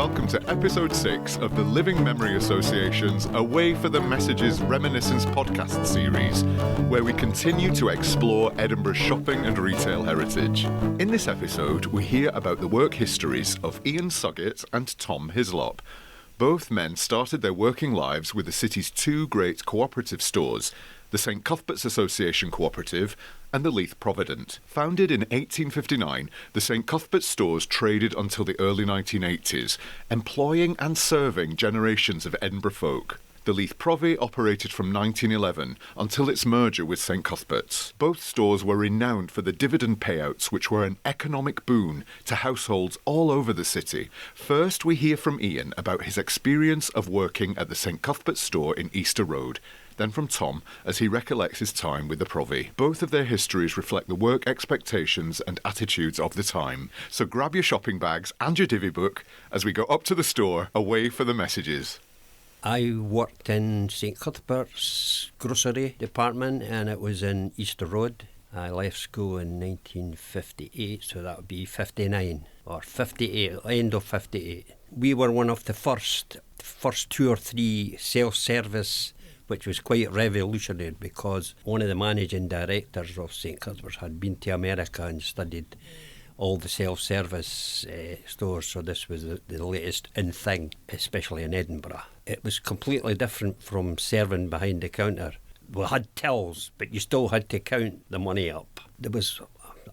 welcome to episode 6 of the Living Memory Association's Away for the Messages Reminiscence podcast series, where we continue to explore Edinburgh's shopping and retail heritage. In this episode, we hear about the work histories of Ian Suggitt and Tom Hislop. Both men started their working lives with the city's two great cooperative stores, the St Cuthbert's Association Co-operative and the Leith Provident. Founded in 1859, the St Cuthbert's stores traded until the early 1980s, employing and serving generations of Edinburgh folk. The Leith Provi operated from 1911 until its merger with St Cuthbert's. Both stores were renowned for the dividend payouts, which were an economic boon to households all over the city. First, we hear from Ian about his experience of working at the St Cuthbert's store in Easter Road. Then from Tom, as he recollects his time with the Provi. Both of their histories reflect the work expectations and attitudes of the time. So grab your shopping bags and your divvy book as we go up to the store, away for the messages. I worked in St Cuthbert's grocery department, and it was in Easter Road. I left school in 1958, so that would be 59 or 58, end of 58. We were one of the first 2 or 3 self-service, which was quite revolutionary because one of the managing directors of St Cuthbert's had been to America and studied all the self-service stores, so this was the latest in thing, especially in Edinburgh. It was completely different from serving behind the counter. We had tills, but you still had to count the money up. There was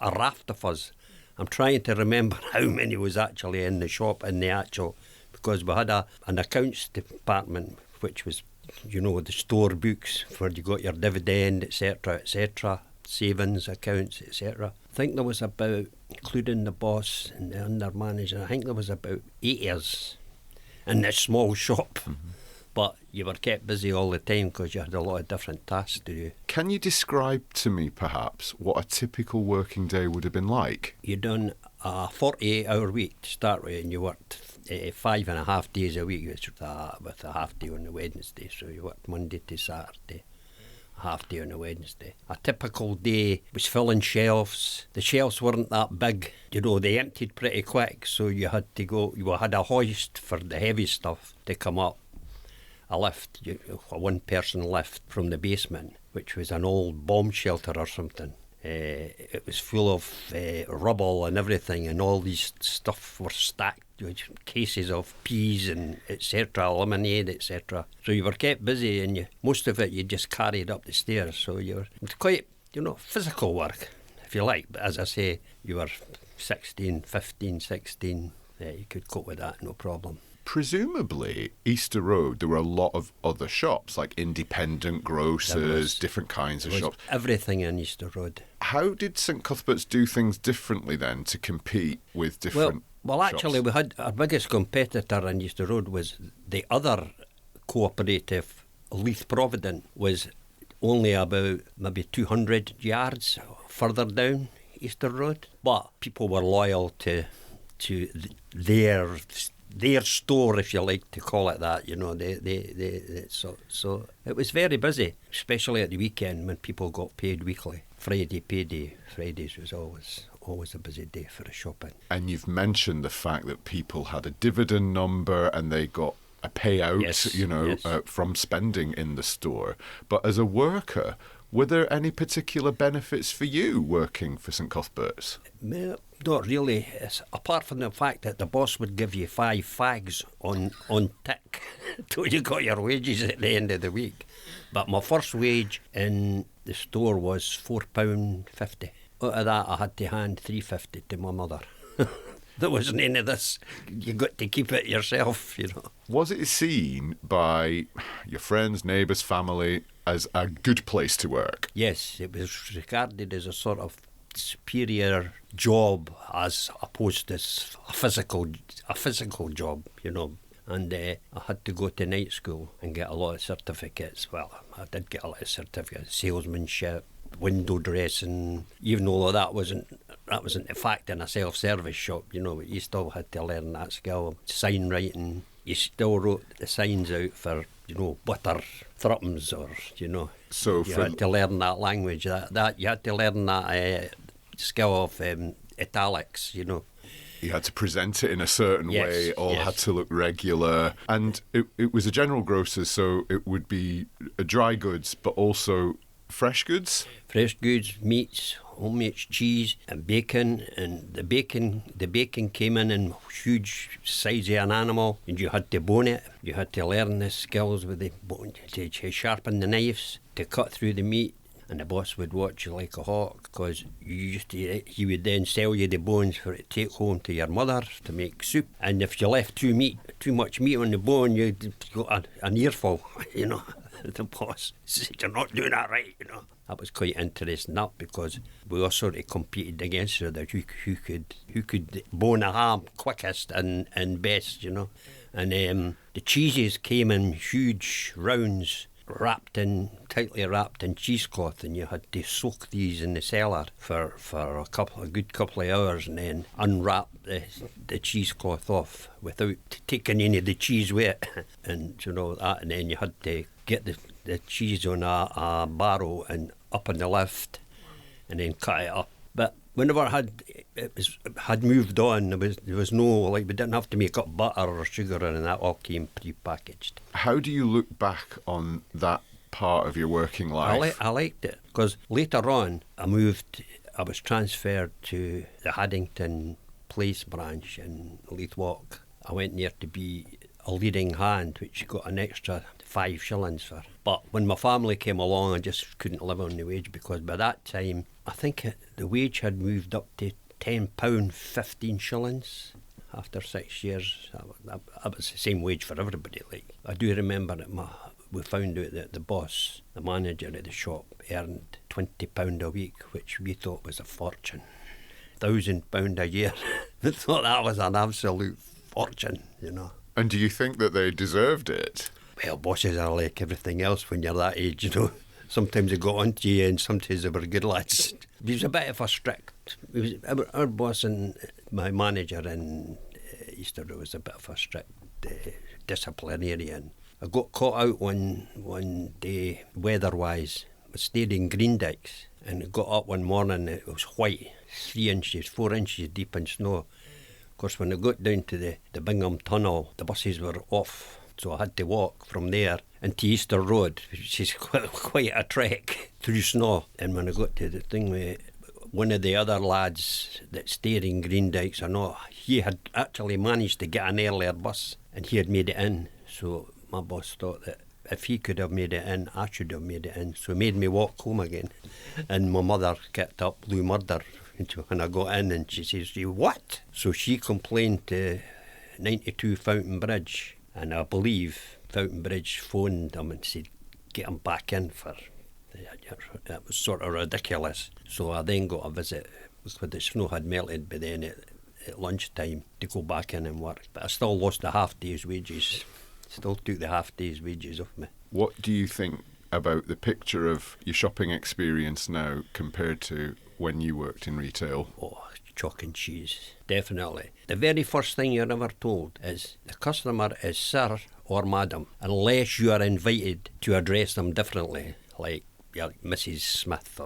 a raft of us. I'm trying to remember how many was actually in the shop because we had an accounts department, which was, you know, the store books where you got your dividend, etc., savings accounts, etc. I think there was about, including the boss and the under manager, I think there was about 8 of us in this small shop. Mm-hmm. But you were kept busy all the time because you had a lot of different tasks to do. Can you describe to me, perhaps, what a typical working day would have been like? You done a 48-hour week to start with, and you worked 5.5 days a week with a half day on the Wednesday. So you worked Monday to Saturday, a half day on the Wednesday. A typical day was filling shelves. The shelves weren't that big. You know, they emptied pretty quick, so you had a hoist for the heavy stuff to come up. A lift, a one-person lift from the basement, which was an old bomb shelter or something. It was full of rubble and everything, and all these stuff were stacked with cases of peas and etc., lemonade, etc. So you were kept busy, and most of it you just carried up the stairs. So it was quite, physical work, if you like. But as I say, you were 15, 16, you could cope with that, no problem. Presumably, Easter Road, there were a lot of other shops, like independent grocers, different kinds of shops. Everything in Easter Road. How did St Cuthbert's do things differently then to compete with different Well, actually, we had our biggest competitor in Easter Road was the other co-operative, Leith Provident, was only about maybe 200 yards further down Easter Road. But people were loyal to their store, if you like to call it that, so it was very busy, especially at the weekend when people got paid weekly. Friday payday, Fridays was always a busy day for the shopping. And you've mentioned the fact that people had a dividend number and they got a payout, yes. From spending in the store. But as a worker, were there any particular benefits for you working for St Cuthbert's? Not really. Apart from the fact that the boss would give you 5 fags on tick till you got your wages at the end of the week. But my first wage in the store was £4.50. Out of that, I had to hand £3.50 to my mother. There wasn't any of this. You got to keep it yourself, Was it seen by your friends, neighbours, family as a good place to work? Yes, it was regarded as a sort of superior job as opposed to a physical job, And I had to go to night school and get a lot of certificates. Well, I did get a lot of certificates, salesmanship, window dressing, even though that wasn't the fact in a self-service shop, but you still had to learn that skill. Sign writing, you still wrote the signs out for, butter thruppens or, So you had to learn that language, that you had to learn that skill of italics, You had to present it in a certain way, all had to look regular. And it was a general grocer's, so it would be dry goods, but also fresh goods? Fresh goods, meats, homemade cheese and bacon. And the bacon came in huge size of an animal, and you had to bone it. You had to learn the skills with the bone, to sharpen the knives, to cut through the meat. And the boss would watch you like a hawk, because he would then sell you the bones for it to take home to your mother to make soup. And if you left too much meat on the bone, you'd got an earful, you know. The boss said, "You're not doing that right," you know. That was quite interesting, that, because we all sort of competed against each other, who could bone a ham quickest and best, you know. And the cheeses came in huge rounds, tightly wrapped in cheesecloth, and you had to soak these in the cellar for a good couple of hours, and then unwrap the cheesecloth off without taking any of the cheese with it. And you know that, and then you had to get the cheese on a barrow and up on the lift, and then cut it up. But whenever it had moved on, there was no, like, we didn't have to make up butter or sugar, and that all came pre-packaged. How do you look back on that part of your working life? I liked it, because later on I was transferred to the Haddington Place branch in Leith Walk. I went there to be a leading hand, which you got an extra 5 shillings for. But when my family came along, I just couldn't live on the wage, because by that time I think the wage had moved up to £10, 15 shillings. After 6 years, that was the same wage for everybody. Like, I do remember that we found out that the boss, the manager of the shop, earned £20 a week, which we thought was a fortune. £1,000 a year. We thought that was an absolute fortune, you know. And do you think that they deserved it? Well, bosses are like everything else when you're that age, you know. Sometimes they got onto you, and sometimes they were good lads. He was a bit of a strict. Our boss and my manager in Easter was a bit of a strict disciplinarian. I got caught out one day, weather-wise. I stayed in Greendykes, and I got up one morning, it was white, 3 inches, 4 inches deep in snow. Of course, when I got down to the Bingham Tunnel, the buses were off, so I had to walk from there into Easter Road, which is quite a trek through snow. And when I got to the thing with one of the other lads that stayed in Greendykes, I know he had actually managed to get an earlier bus, and he had made it in. So my boss thought that if he could have made it in, I should have made it in. So he made me walk home again. And my mother kicked up blue murder when I got in, and she says, "You what?" So she complained to 92 Fountain Bridge, and I believe Fountain Bridge phoned them and said, "Get him back in for..." That was sort of ridiculous. So I then got a visit, because the snow had melted by then at lunchtime, to go back in and work. But I still lost the half day's wages. Still took the half day's wages off me. What do you think about the picture of your shopping experience now compared to when you worked in retail? Oh, chalk and cheese, definitely. The very first thing you're ever told is the customer is sir or madam, unless you are invited to address them differently, like Mrs. Smith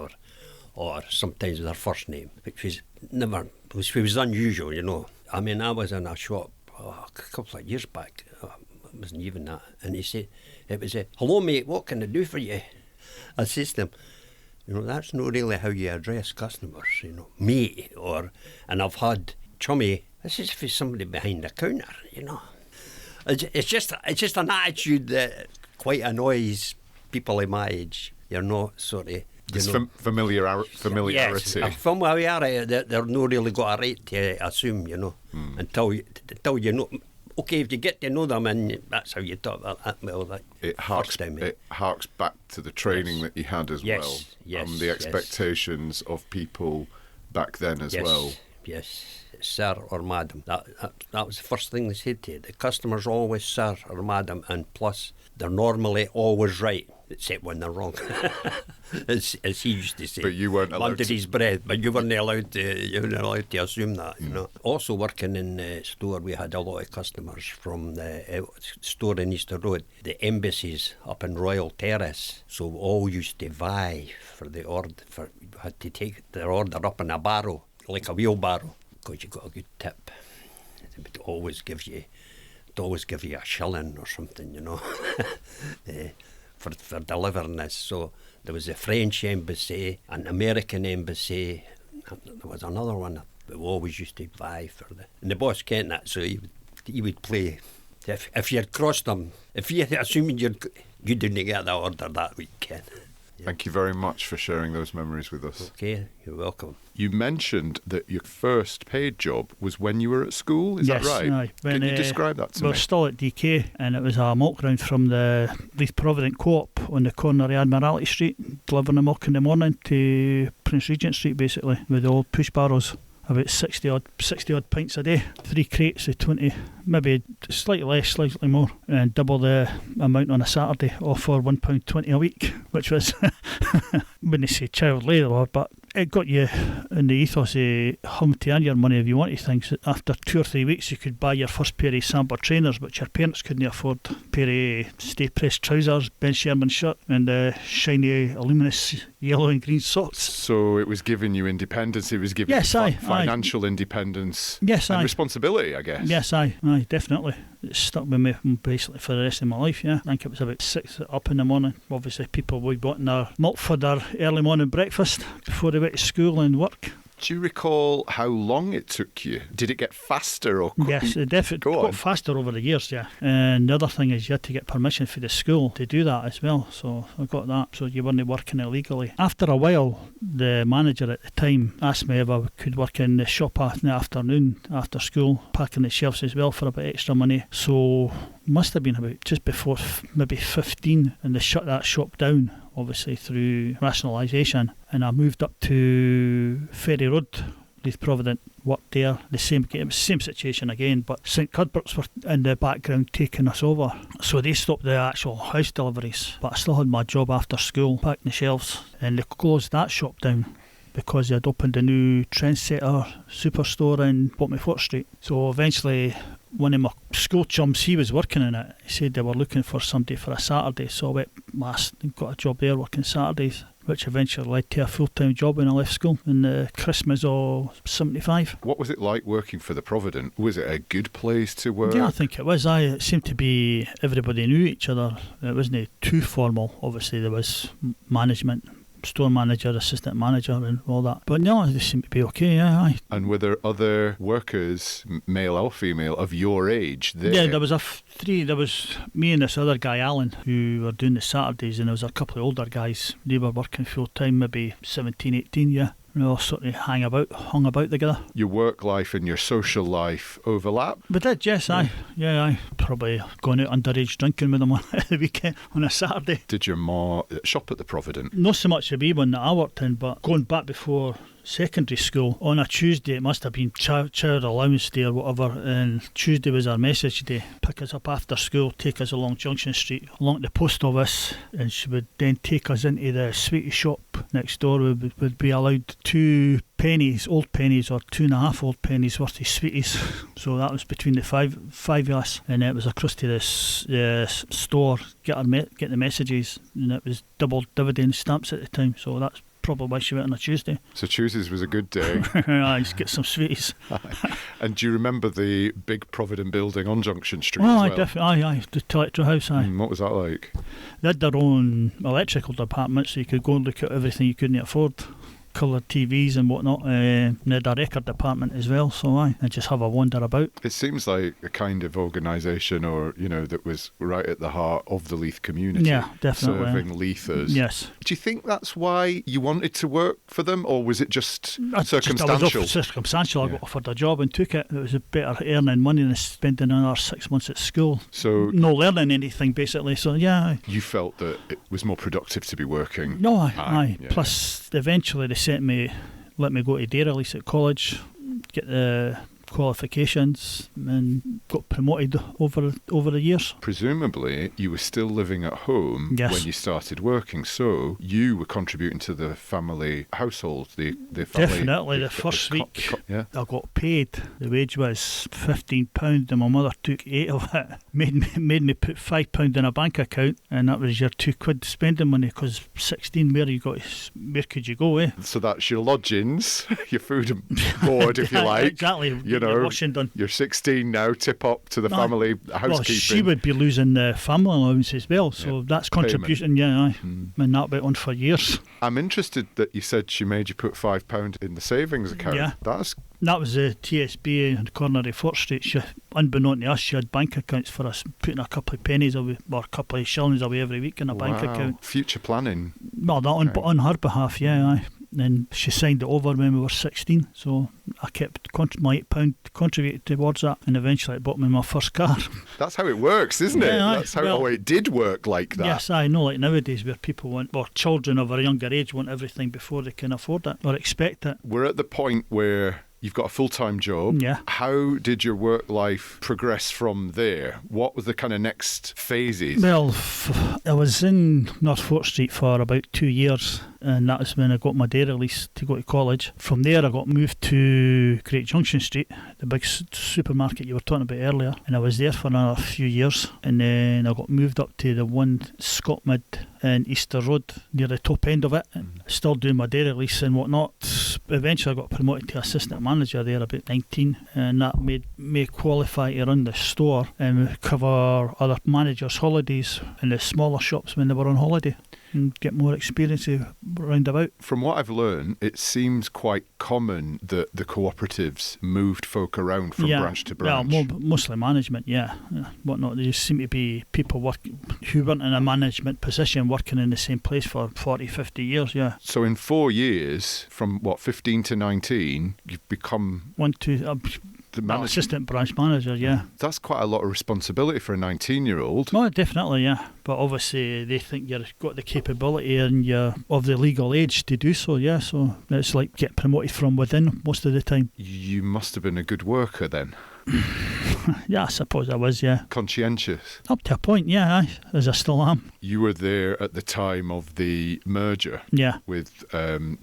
or sometimes their first name, which was unusual, you know. I mean, I was in a shop a couple of years back, it wasn't even that, and he said, it was "Hello mate, what can I do for you?" I says to him, you know, that's not really how you address customers, you know, mate, and I've had chummy. This is for somebody behind the counter, you know. It's just an attitude that quite annoys people in my age. You're not sort of... Familiarity. Yes, familiarity that they're not really got a right to assume, you know, until you know... Okay, if you get to know them, and that's how you talk about that. Well, it harks back to the training that you had as well. Yes, the expectations of people back then as well. Yes, sir or madam. That was the first thing they said to you. The customer's always sir or madam, and plus they're normally always right, except when they're wrong. as he used to say. But you weren't allowed under his breath, but you weren't allowed to assume that, you know. Also working in the store, we had a lot of customers from the store in Easter Road, the embassies up in Royal Terrace. So we all used to vie for the order. We had to take their order up in a barrow, like a wheelbarrow, because you got a good tip. They would always give you a shilling or something, you know, for delivering this. So there was a French embassy, an American embassy, and there was another one that we always used to buy for and the boss kent that, so he would play. If you had crossed them, assuming you didn't get that order that weekend. Thank you very much for sharing those memories with us. Okay, you're welcome. You mentioned that your first paid job was when you were at school, is that right? Yes, Can you describe that to me? We were still at DK, and it was a milk round from the Leith Provident Co-op on the corner of Admiralty Street, delivering the milk in the morning to Prince Regent Street, basically, with the old push barrows. About 60 odd pints a day, 3 crates of 20, maybe slightly less, slightly more, and double the amount on a Saturday, all for £1.20 a week, which was, wouldn't say child labour, but it got you in the ethos of having to earn your money if you wanted things. After 2 or 3 weeks you could buy your first pair of Samba trainers, which your parents couldn't afford. A pair of stay pressed trousers, Ben Sherman shirt, and shiny luminous yellow and green socks. So it was giving you independence, it was giving you financial independence and responsibility, I guess. Yes, aye, definitely. It stuck with me basically for the rest of my life, yeah. I think it was about 6 up in the morning. Obviously people would want their milk for their early morning breakfast before they went to school and work. Do you recall how long it took you? Did it get faster or quicker? Yes, it definitely got faster over the years, yeah. And the other thing is you had to get permission for the school to do that as well. So I got that, so you weren't working illegally. After a while, the manager at the time asked me if I could work in the shop in the afternoon after school, packing the shelves as well for a bit extra money. So must have been about just before maybe 15, and they shut that shop down, obviously through rationalisation, and I moved up to Ferry Road, Leith Provident, worked there. The same situation again, but St Cuthbert's were in the background taking us over, so they stopped the actual house deliveries, but I still had my job after school, packing the shelves, and they closed that shop down because they had opened a new Trendsetter superstore in Botany Street. So eventually one of my school chums, he was working in it. He said they were looking for somebody for a Saturday, so I went last and got a job there working Saturdays, which eventually led to a full-time job when I left school in the Christmas of 75. What was it like working for the Provident? Was it a good place to work? Yeah, I think it was. It seemed to be, everybody knew each other. It wasn't too formal. Obviously there was management, store manager, assistant manager and all that, but no, they seemed to be okay, yeah. Aye. And were there other workers, male or female, of your age there? Yeah, there was three. There was me and this other guy, Alan, who were doing the Saturdays, and there was a couple of older guys. They were working full time, maybe 17, 18, yeah. We all sort of hung about together. Your work life and your social life overlap? We did, yes, aye. Yeah, aye. Probably going out underage drinking with them on the weekend, on a Saturday. Did your ma shop at the Provident? Not so much the wee one that I worked in, but going back before secondary school, on a Tuesday, it must have been child allowance day or whatever, and Tuesday was our message day. Pick us up after school, take us along Junction Street, along the post office, and she would then take us into the sweetie shop next door. We would be allowed 2 pennies, old pennies, or 2.5 old pennies worth of sweeties. So that was between the five of us, and it was across to this store, get the messages, and it was double dividend stamps at the time, so that's probably why she went on a Tuesday. So Tuesdays was a good day. Aye, get some sweeties. And do you remember the big Provident building on Junction Street? Oh, as well? Aye, definitely. Aye, the Electro House. Aye. What was that like? They had their own electrical department, so you could go and look at everything you couldn't afford. Coloured TVs and whatnot. They had a record department as well, so I just have a wander about. It seems like a kind of organisation, or that was right at the heart of the Leith community. Yeah, definitely. Serving Leithers. Yes. Do you think that's why you wanted to work for them, or was it just circumstantial? Circumstantial. I got offered a job and took it. It was a better earning money than spending another 6 months at school. So no learning anything basically. So yeah. You felt that it was more productive to be working. No, aye. Yeah. Plus, eventually they let me go to day release at college, get the qualifications and got promoted over the years. Presumably, you were still living at home when you started working, so you were contributing to the family household, the family. Definitely, the first week I got paid. The wage was £15 and my mother took 8 of it. Made me put £5 in a bank account, and that was your £2 spending money, because 16, where could you go, eh? So that's your lodgings, your food and board, if you like. Exactly. You know, washing done. You're 16 now, tip up to the family housekeeping. Well, she would be losing the family allowance as well, so that's contribution, and that went on for years. I'm interested that you said she made you put £5 in the savings account. Yeah. That was the TSB in the corner of Fort Street. Unbeknown to us, she had bank accounts for us, putting a couple of pennies away, or a couple of shillings away every week in a bank account. Future planning. Well, that on her behalf, aye. Then she signed it over when we were 16, so I kept my £8 contributed towards that, and eventually it bought me my first car. That's how it works, isn't it? That's how it did work like that. Yes, I know, like nowadays where people or children of a younger age want everything before they can afford it or expect it. We're at the point where you've got a full-time job. Yeah. How did your work life progress from there? What was the kind of next phases? Well, I was in North Fort Street for about 2 years, and that was when I got my day release to go to college. From there I got moved to Great Junction Street, the big supermarket you were talking about earlier, and I was there for another few years, and then I got moved up to the one Scottmid in Easter Road, near the top end of it, still doing my day release and whatnot. Eventually I got promoted to assistant manager there about 19, and that made me qualify to run the store and cover other managers' holidays in the smaller shops when they were on holiday, and get more experience round about. From what I've learned, it seems quite common that the cooperatives moved folk around from branch to branch. Yeah, mostly management, whatnot. There just seem to be people who weren't in a management position working in the same place for 40, 50 years, So in 4 years, from 15 to 19, you've become... assistant branch manager, That's quite a lot of responsibility for a 19-year-old. No, definitely, but obviously they think you've got the capability and you're of the legal age to do so, so it's like get promoted from within most of the time. You must have been a good worker then. Yeah, I suppose I was, Conscientious? Up to a point, as I still am. You were there at the time of the merger with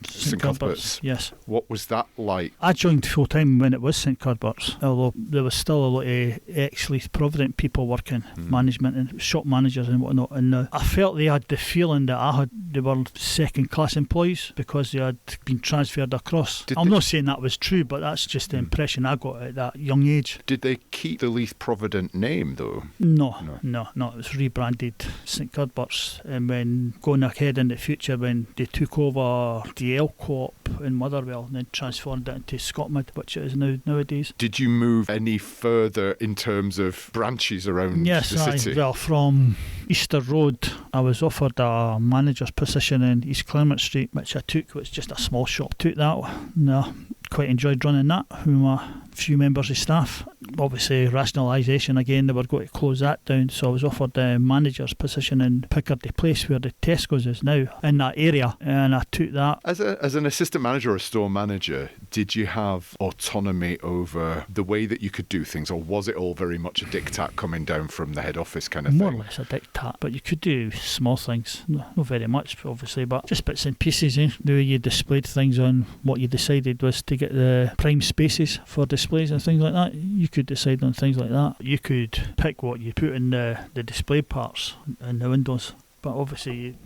St Cuthbert's. Yes. What was that like? I joined full-time when it was St Cuthbert's, although there was still a lot of ex-Leith Provident people working, management and shop managers and whatnot, and I felt they had the feeling that they were second-class employees because they had been transferred across. I'm not saying that was true, but that's just the impression I got at that young age. Did they keep the Leith Provident name though? No. It was rebranded St Cuthbert's, and when going ahead in the future, when they took over the L Co-op in Motherwell and then transformed it into Scottmid, which it is nowadays. Did you move any further in terms of branches around the city? Well, from Easter Road I was offered a manager's position in East Clement Street, which I took. It was just a small shop. Took that. Quite enjoyed running that with my few members of staff. Obviously rationalisation again, they were going to close that down, so I was offered the manager's position in Picardy Place where the Tesco's is now, in that area, and I took that. As an assistant manager or a store manager, did you have autonomy over the way that you could do things, or was it all very much a diktat coming down from the head office kind of thing? More or less a diktat, but you could do small things, not very much obviously, but just bits and pieces. The way you displayed things on what you decided was to get the prime spaces for displays and things like that. You could decide on things like that. You could pick what you put in the display parts in the windows, but obviously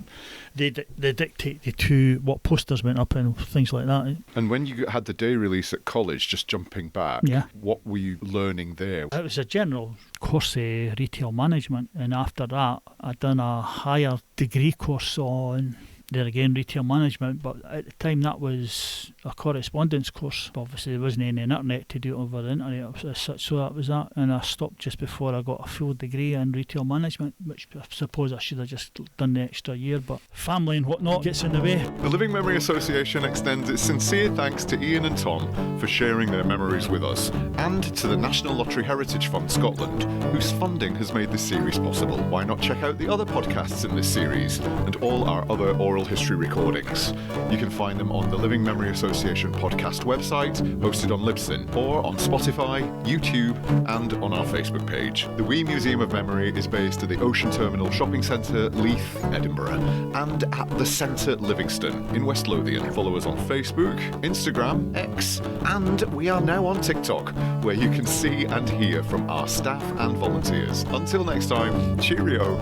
they dictate to what posters went up and things like that. And when you had the day release at college, just jumping back, what were you learning there? It was a general course of retail management, and after that I'd done a higher degree course on there again retail management, but at the time that was a correspondence course. Obviously there wasn't any internet to do it over the internet as such, so that was that, and I stopped just before I got a full degree in retail management, which I suppose I should have just done the extra year, but family and whatnot gets in the way. The Living Memory Association extends its sincere thanks to Ian and Tom for sharing their memories with us, and to the National Lottery Heritage Fund Scotland, whose funding has made this series possible. Why not check out the other podcasts in this series and all our other oral oral history recordings. You can find them on the Living Memory Association podcast website, hosted on Libsyn, or on Spotify, YouTube, and on our Facebook page. The Wee Museum of Memory is based at the Ocean Terminal Shopping Centre, Leith, Edinburgh, and at the Centre Livingston in West Lothian. Follow us on Facebook, Instagram, X, and we are now on TikTok, where you can see and hear from our staff and volunteers. Until next time, cheerio.